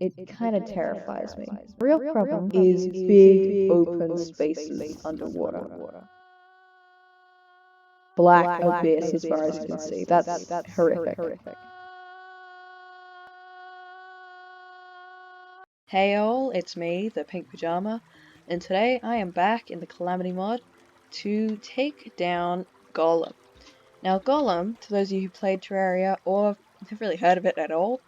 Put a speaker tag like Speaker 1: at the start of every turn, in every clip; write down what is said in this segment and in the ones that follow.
Speaker 1: It kind of terrifies me. Real problem is big open spaces underwater. Black abyss as far as you can see. That's horrific.
Speaker 2: Hey all, it's me, the Pink Pajama, and today I am back in the Calamity mod to take down Golem. Now Golem, to those of you who played Terraria or have really heard of it at all,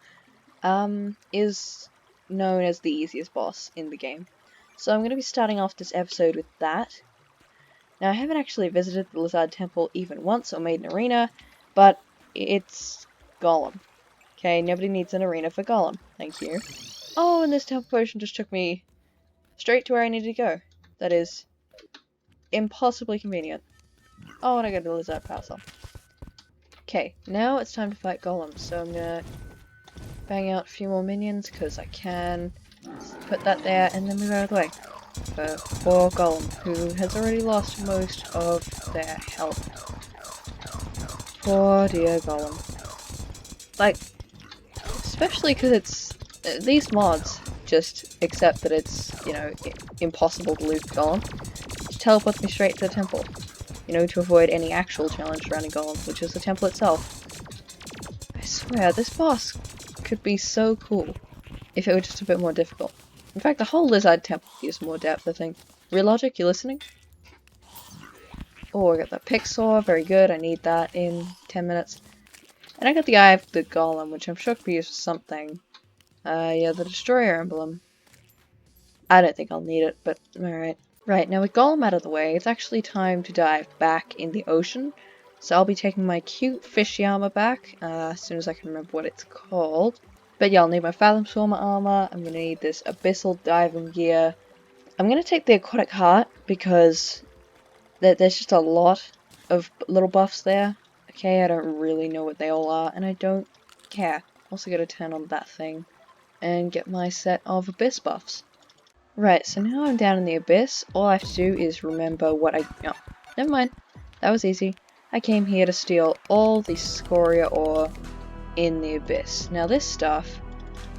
Speaker 2: is known as the easiest boss in the game. So I'm going to be starting off this episode with that. Now I haven't actually visited the Lizard Temple even once or made an arena, but it's Golem. Okay, nobody needs an arena for Golem. Thank you. Oh, and this temple potion just took me straight to where I needed to go. That is impossibly convenient. Oh, and I got the lizard parcel. Okay, now it's time to fight Golem, so I'm gonna bang out a few more minions because I can. Put that there and then move out of the way. For poor Golem, who has already lost most of their health. Poor dear Golem. Like, especially because it's these mods just accept that it's, you know, impossible to lose Golem. Just teleports me straight to the temple. You know, to avoid any actual challenge surrounding Golem, which is the temple itself. I swear, this boss could be so cool if it were just a bit more difficult. In fact, the whole Lizard Temple gives more depth, I think. Real Logic, you listening? Oh, I got that pick saw, very good, I need that in 10 minutes. And I got the Eye of the Golem, which I'm sure could be used for something. Yeah, the Destroyer emblem. I don't think I'll need it, but alright. Right, now with Golem out of the way, it's actually time to dive back in the ocean. So I'll be taking my cute fishy armor back, as soon as I can remember what it's called. But yeah, I'll need my Fathom Swarmer armor, I'm gonna need this Abyssal Diving gear. I'm gonna take the Aquatic Heart, because there's just a lot of little buffs there. Okay, I don't really know what they all are, and I don't care. Also gotta turn on that thing, and get my set of Abyss buffs. Right, so now I'm down in the Abyss, all I have to do is remember what I... Oh, never mind. That was easy. I came here to steal all the Scoria ore in the Abyss. Now this stuff,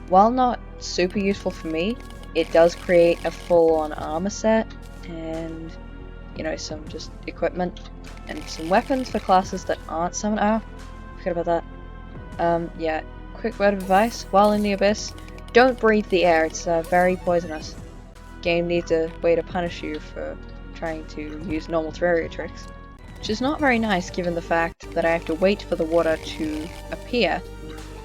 Speaker 2: while not super useful for me, it does create a full-on armor set, and, you know, some just equipment, and some weapons for classes that aren't summon... Oh, forgot about that. Yeah, quick word of advice, while in the Abyss, don't breathe the air, it's very poisonous. Game needs a way to punish you for trying to use normal Terraria tricks. Which is not very nice given the fact that I have to wait for the water to appear,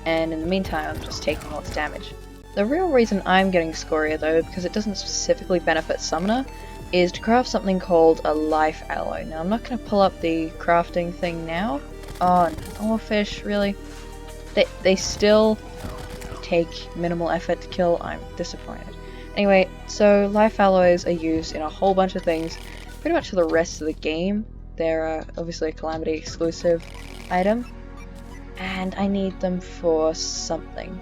Speaker 2: and in the meantime I'm just taking lots of damage. The real reason I'm getting Scoria though, because it doesn't specifically benefit Summoner, is to craft something called a Life Alloy. Now I'm not going to pull up the crafting thing now. Oh, no, fish, really? They still take minimal effort to kill, I'm disappointed. Anyway, so life alloys are used in a whole bunch of things, pretty much for the rest of the game. They're obviously a Calamity exclusive item, and I need them for something.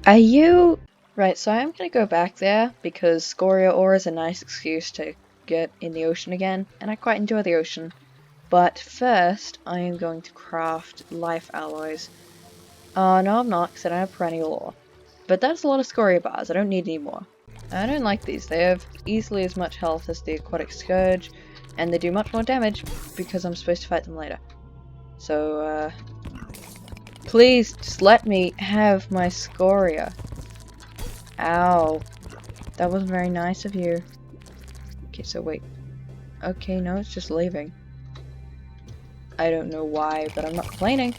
Speaker 2: Are you... Right, so I am going to go back there, because Scoria ore is a nice excuse to get in the ocean again, and I quite enjoy the ocean. But first, I am going to craft life alloys. No I'm not, because I don't have perennial ore. But that's a lot of Scoria bars, I don't need any more. I don't like these, they have easily as much health as the Aquatic Scourge, and they do much more damage because I'm supposed to fight them later. So, please, just let me have my Scoria. Ow. That wasn't very nice of you. Okay, so wait. Okay, no, it's just leaving. I don't know why, but I'm not complaining.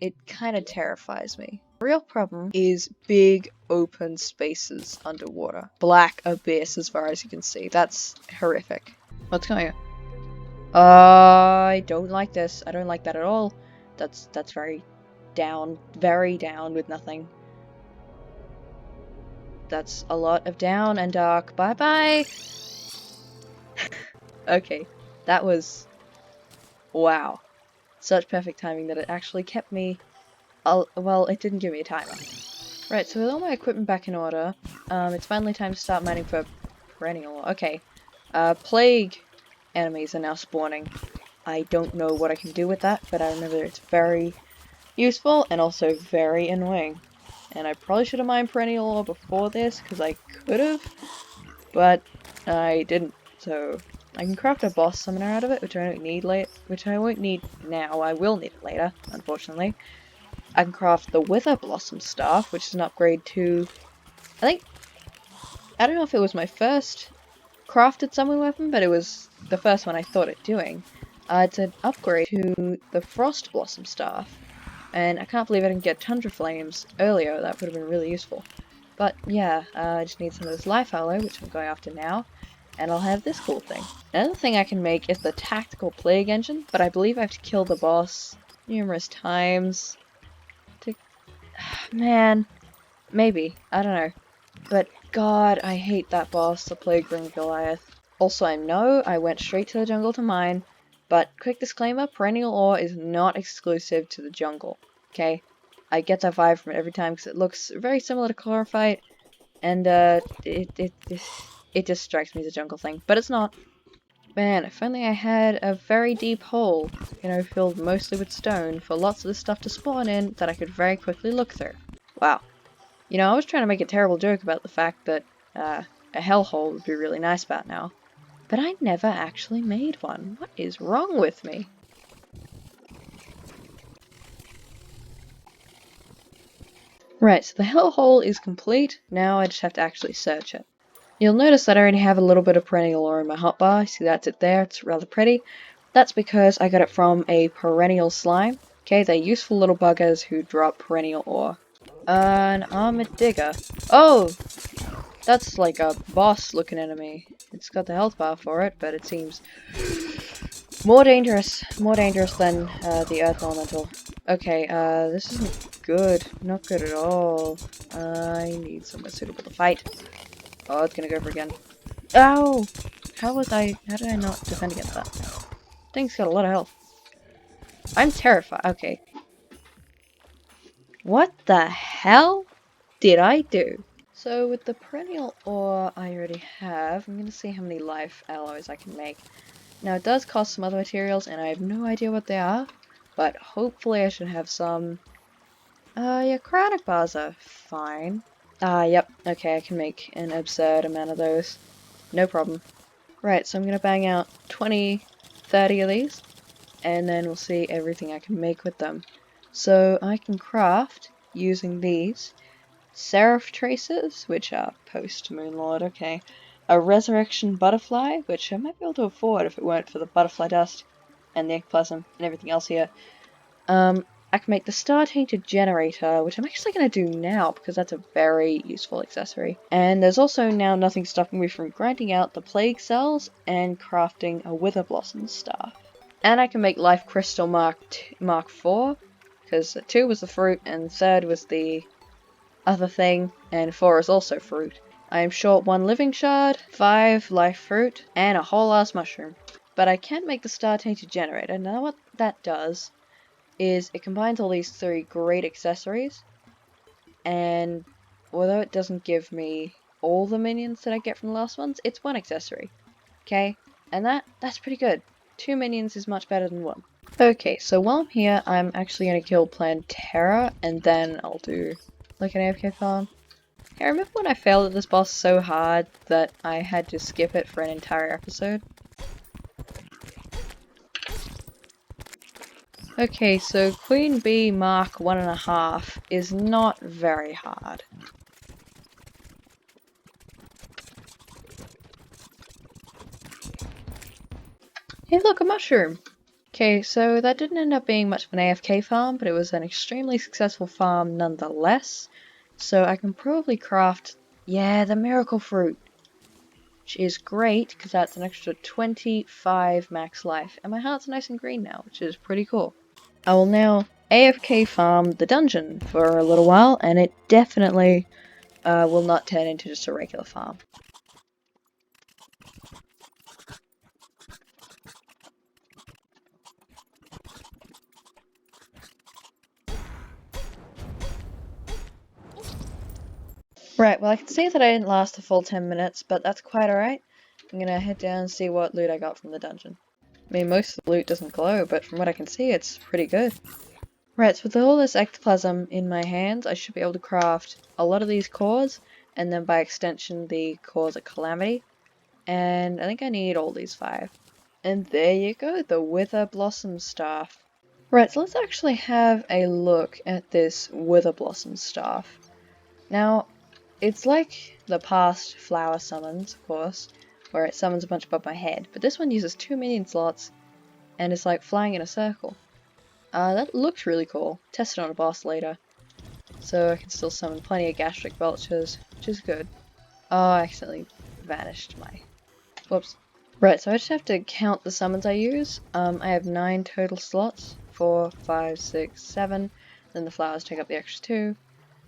Speaker 2: It kind of terrifies me. The real problem is big open spaces underwater. Black abyss as far as you can see. That's horrific. What's going on? I don't like this. I don't like that at all. That's very down with nothing. That's a lot of down and dark. Bye bye! Okay, that was... wow. Such perfect timing that it actually kept me... well, it didn't give me a timer. Right, so with all my equipment back in order, it's finally time to start mining for perennial. Okay, plague enemies are now spawning. I don't know what I can do with that, but I remember it's very, useful and also very annoying. And I probably should have mined perennial ore before this, because I could have, but I didn't. So I can craft a boss summoner out of it, which I don't need which I won't need now. I will need it later, unfortunately. I can craft the Wither Blossom Staff, which is an upgrade to, I don't know if it was my first crafted summon weapon, but it was the first one I thought it doing. It's an upgrade to the Frost Blossom Staff, and I can't believe I didn't get Tundra Flames earlier. That would have been really useful. But yeah, I just need some of this Life Alloy, which I'm going after now, and I'll have this cool thing. Another thing I can make is the Tactical Plague Engine, but I believe I have to kill the boss numerous times to... Man, maybe. I don't know. But god, I hate that boss, the Plague Ring Goliath. Also, I know I went straight to the jungle to mine, but quick disclaimer, perennial ore is not exclusive to the jungle, okay? I get that vibe from it every time because it looks very similar to chlorophyte, and it just strikes me as a jungle thing, but it's not. Man, if only I had a very deep hole, you know, filled mostly with stone for lots of this stuff to spawn in that I could very quickly look through. Wow. You know, I was trying to make a terrible joke about the fact that a hellhole would be really nice about now, but I never actually made one. What is wrong with me? Right, so the hellhole is complete. Now I just have to actually search it. You'll notice that I already have a little bit of perennial ore in my hotbar. See, that's it there. It's rather pretty. That's because I got it from a perennial slime. Okay, they're useful little buggers who drop perennial ore. An armored digger. Oh! That's like a boss looking enemy. It's got the health bar for it, but it seems more dangerous than the earth elemental. Okay, this isn't good. Not good at all. I need somewhere suitable to fight. Oh, it's gonna go over again. Ow! How did I not defend against that? Thing's got a lot of health. I'm terrified. Okay. What the hell did I do? So with the perennial ore I already have, I'm gonna see how many life alloys I can make. Now it does cost some other materials and I have no idea what they are, but hopefully I should have some. Yeah, chronic bars are fine. Yep, okay, I can make an absurd amount of those. No problem. Right, so I'm gonna bang out 20, 30 of these, and then we'll see everything I can make with them. So I can craft, using these, Seraph Traces, which are post-Moonlord, okay. A Resurrection Butterfly, which I might be able to afford if it weren't for the Butterfly Dust and the Ectoplasm and everything else here. I can make the Star Tainted Generator, which I'm actually going to do now because that's a very useful accessory. And there's also now nothing stopping me from grinding out the Plague Cells and crafting a Wither Blossom Staff. And I can make Life Crystal Mark 4, because 2 was the fruit and 3rd was the other thing, and 4 is also fruit. I am short 1 living shard, 5 life fruit, and a whole ass mushroom. But I can make the Star Tainted Generator. Now what that does is it combines all these 3 great accessories, and although it doesn't give me all the minions that I get from the last ones, it's 1 accessory. Okay? And that's pretty good. 2 minions is much better than 1. Okay, so while I'm here, I'm actually going to kill Plantera, and then I'll do like an AFK farm. I remember when I failed at this boss so hard that I had to skip it for an entire episode. Okay, so Queen Bee Mark 1.5 is not very hard. Hey look, a mushroom! Okay, so that didn't end up being much of an AFK farm, but it was an extremely successful farm nonetheless. So I can probably craft, yeah, the miracle fruit, which is great because that's an extra 25 max life, and my heart's nice and green now, which is pretty cool. I will now AFK farm the dungeon for a little while, and it definitely will not turn into just a regular farm. Right, well I can see that I didn't last the full 10 minutes, but that's quite alright. I'm gonna head down and see what loot I got from the dungeon. I mean, most of the loot doesn't glow, but from what I can see, it's pretty good. Right, so with all this ectoplasm in my hands, I should be able to craft a lot of these cores, and then by extension the cores of Calamity. And I think I need all these 5. And there you go, the Wither Blossom Staff. Right, so let's actually have a look at this Wither Blossom Staff. Now, it's like the past flower summons, of course, where it summons a bunch above my head, but this one uses 2 minion slots, and it's like flying in a circle. That looks really cool. Test it on a boss later. So I can still summon plenty of gastric belchers, which is good. Oh, I accidentally vanished my... Whoops. Right, so I just have to count the summons I use. I have 9 total slots. 4, 5, 6, 7. Then the flowers take up the extra 2.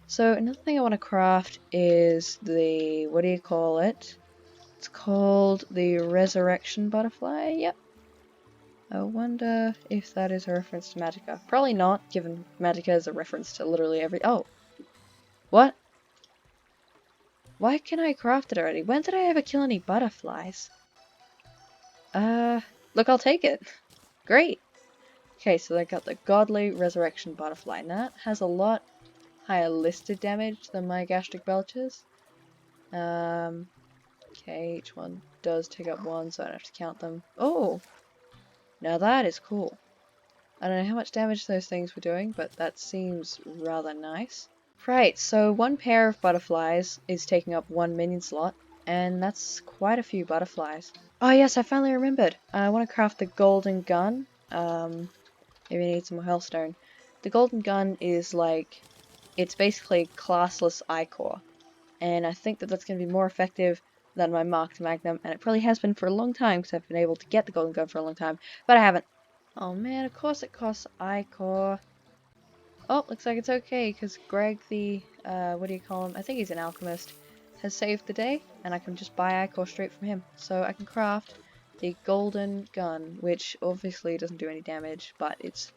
Speaker 2: So another thing I want to craft is the... what do you call it? It's called the Resurrection Butterfly. Yep. I wonder if that is a reference to Magicka. Probably not, given Magicka is a reference to literally every... Oh! What? Why can I craft it already? When did I ever kill any butterflies? Look, I'll take it. Great! Okay, so I got the Godly Resurrection Butterfly. Now that has a lot higher listed damage than my Gastric Belchers. Okay, each one does take up 1, so I don't have to count them. Oh! Now that is cool. I don't know how much damage those things were doing, but that seems rather nice. Right, so 1 pair of butterflies is taking up 1 minion slot, and that's quite a few butterflies. Oh yes, I finally remembered. I want to craft the golden gun. Maybe I need some more hellstone. The golden gun is like, it's basically classless ichor, and I think that that's going to be more effective than my marked magnum, and it probably has been for a long time because I've been able to get the golden gun for a long time, but I haven't. Oh man, of course it costs ichor. Oh, looks like it's okay, because Greg the, what do you call him? I think he's an alchemist, has saved the day, and I can just buy ichor straight from him. So I can craft the golden gun, which obviously doesn't do any damage, but it's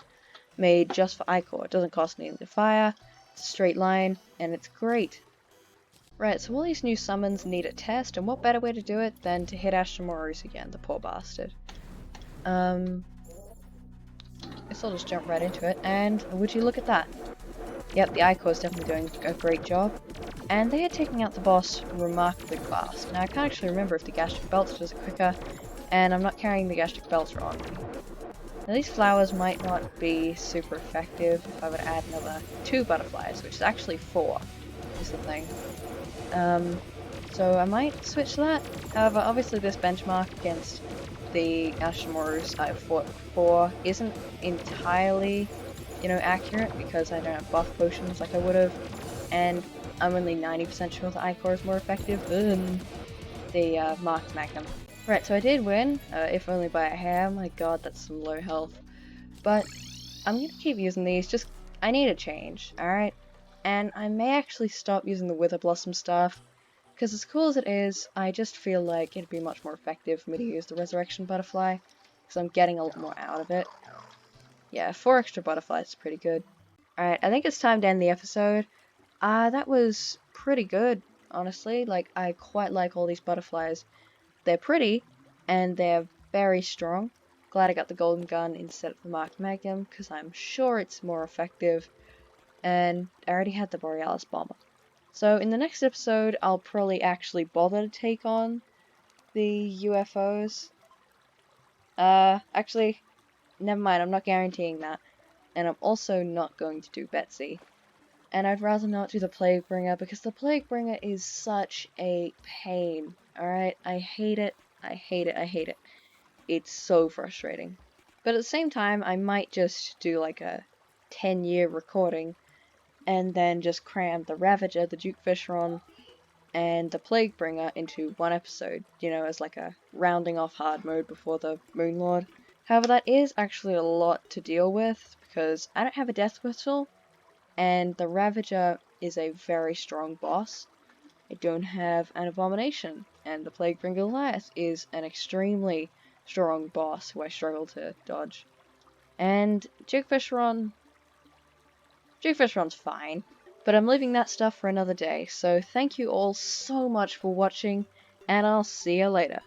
Speaker 2: made just for ichor. It doesn't cost anything to fire, it's a straight line, and it's great. Right, so all these new summons need a test, and what better way to do it than to hit Ashtamorus again, the poor bastard. Guess I'll just jump right into it, and would you look at that? Yep, the ichor is definitely doing a great job. And they are taking out the boss remarkably fast. Now I can't actually remember if the Gastric Belcher does it quicker, and I'm not carrying the Gastric Belcher on me. Now these flowers might not be super effective if I were to add another 2 butterflies, which is actually 4, is the thing. So I might switch to that. However, obviously this benchmark against the Ashtamorus I've fought before isn't entirely, you know, accurate because I don't have buff potions like I would have, and I'm only 90% sure the ichor is more effective than the marked magnum. Right, so I did win, if only by a hair. My god, that's some low health. But I'm gonna keep using these, just I need a change, alright? And I may actually stop using the Wither Blossom stuff, because as cool as it is, I just feel like it'd be much more effective for me to use the Resurrection Butterfly, because I'm getting a lot more out of it. Yeah, 4 extra butterflies is pretty good. Alright, I think it's time to end the episode. That was pretty good, honestly. Like, I quite like all these butterflies. They're pretty, and they're very strong. Glad I got the golden gun instead of the marked magnum, because I'm sure it's more effective. And I already had the Borealis bomber. So in the next episode, I'll probably actually bother to take on the UFOs. Actually, never mind, I'm not guaranteeing that. And I'm also not going to do Betsy. And I'd rather not do the Plaguebringer, because the Plaguebringer is such a pain, alright? I hate it, I hate it, I hate it. It's so frustrating. But at the same time, I might just do like a 10-year recording, and then just cram the Ravager, the Duke Fisheron, and the Plaguebringer into one episode, you know, as like a rounding off hard mode before the Moonlord. However, that is actually a lot to deal with, because I don't have a Death Whistle, and the Ravager is a very strong boss. I don't have an Abomination, and the Plaguebringer Goliath is an extremely strong boss who I struggle to dodge. And Duke Fisheron's fine, but I'm leaving that stuff for another day, so thank you all so much for watching, and I'll see you later.